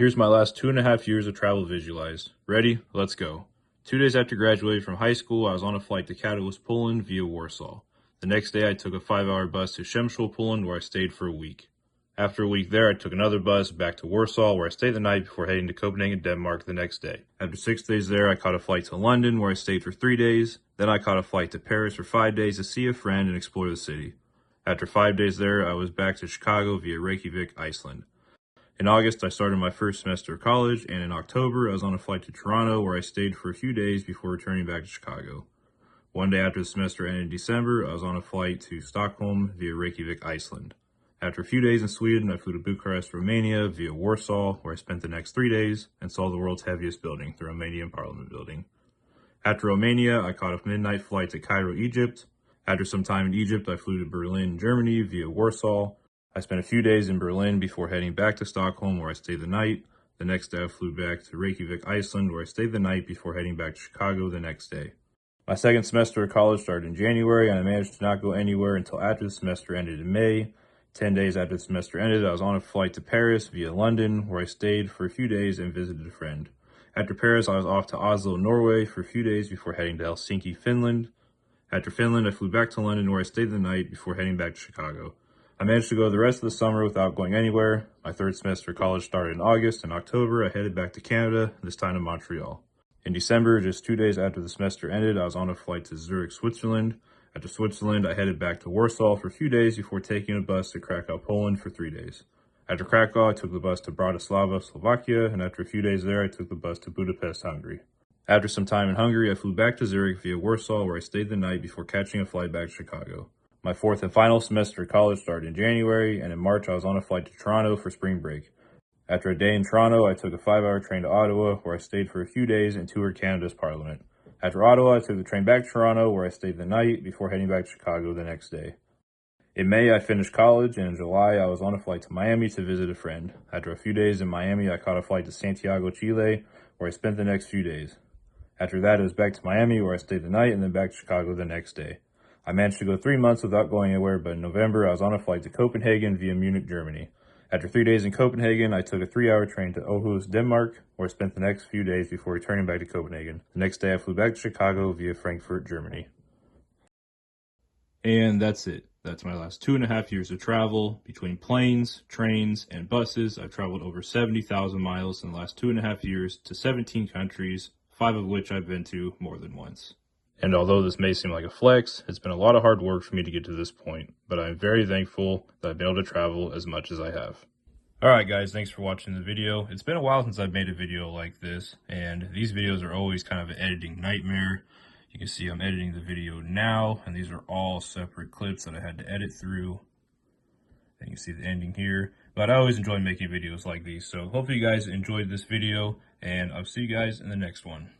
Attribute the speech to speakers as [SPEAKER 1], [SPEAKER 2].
[SPEAKER 1] Here's my last 2.5 years of travel visualized. Ready? Let's go. 2 days after graduating from high school, I was on a flight to Katowice, Poland via Warsaw. The next day, I took a 5-hour bus to Przemysl, Poland, where I stayed for a week. After a week there, I took another bus back to Warsaw, where I stayed the night before heading to Copenhagen, Denmark the next day. After 6 days there, I caught a flight to London, where I stayed for 3 days. Then I caught a flight to Paris for 5 days to see a friend and explore the city. After 5 days there, I was back to Chicago via Reykjavik, Iceland. In August, I started my first semester of college, and in October, I was on a flight to Toronto, where I stayed for a few days before returning back to Chicago. One day after the semester ended in December, I was on a flight to Stockholm via Reykjavik, Iceland. After a few days in Sweden, I flew to Bucharest, Romania via Warsaw, where I spent the next 3 days and saw the world's heaviest building, the Romanian Parliament building. After Romania, I caught a midnight flight to Cairo, Egypt. After some time in Egypt, I flew to Berlin, Germany via Warsaw. I spent a few days in Berlin before heading back to Stockholm, where I stayed the night. The next day, I flew back to Reykjavik, Iceland, where I stayed the night before heading back to Chicago the next day. My second semester of college started in January, and I managed to not go anywhere until after the semester ended in May. 10 days after the semester ended, I was on a flight to Paris via London, where I stayed for a few days and visited a friend. After Paris, I was off to Oslo, Norway for a few days before heading to Helsinki, Finland. After Finland, I flew back to London, where I stayed the night before heading back to Chicago. I managed to go the rest of the summer without going anywhere. My third semester of college started in August. In October, I headed back to Canada, this time to Montreal. In December, just 2 days after the semester ended, I was on a flight to Zurich, Switzerland. After Switzerland, I headed back to Warsaw for a few days before taking a bus to Krakow, Poland for 3 days. After Krakow, I took the bus to Bratislava, Slovakia, and after a few days there, I took the bus to Budapest, Hungary. After some time in Hungary, I flew back to Zurich via Warsaw, where I stayed the night before catching a flight back to Chicago. My fourth and final semester of college started in January, and in March I was on a flight to Toronto for spring break. After a day in Toronto, I took a 5-hour train to Ottawa, where I stayed for a few days and toured Canada's Parliament. After Ottawa, I took the train back to Toronto, where I stayed the night before heading back to Chicago the next day. In May, I finished college, and in July, I was on a flight to Miami to visit a friend. After a few days in Miami, I caught a flight to Santiago, Chile, where I spent the next few days. After that, it was back to Miami, where I stayed the night, and then back to Chicago the next day. I managed to go 3 months without going anywhere, but in November, I was on a flight to Copenhagen via Munich, Germany. After 3 days in Copenhagen, I took a 3-hour train to Aarhus, Denmark, where I spent the next few days before returning back to Copenhagen. The next day, I flew back to Chicago via Frankfurt, Germany. And that's it. That's my last 2.5 years of travel. Between planes, trains, and buses, I've traveled over 70,000 miles in the last 2.5 years to 17 countries, 5 of which I've been to more than once. And although this may seem like a flex, it's been a lot of hard work for me to get to this point, but I'm very thankful that I've been able to travel as much as I have. Alright guys, thanks for watching the video. It's been a while since I've made a video like this, and these videos are always kind of an editing nightmare. You can see I'm editing the video now, and these are all separate clips that I had to edit through. And you can see the ending here. But I always enjoy making videos like these, so hopefully you guys enjoyed this video, and I'll see you guys in the next one.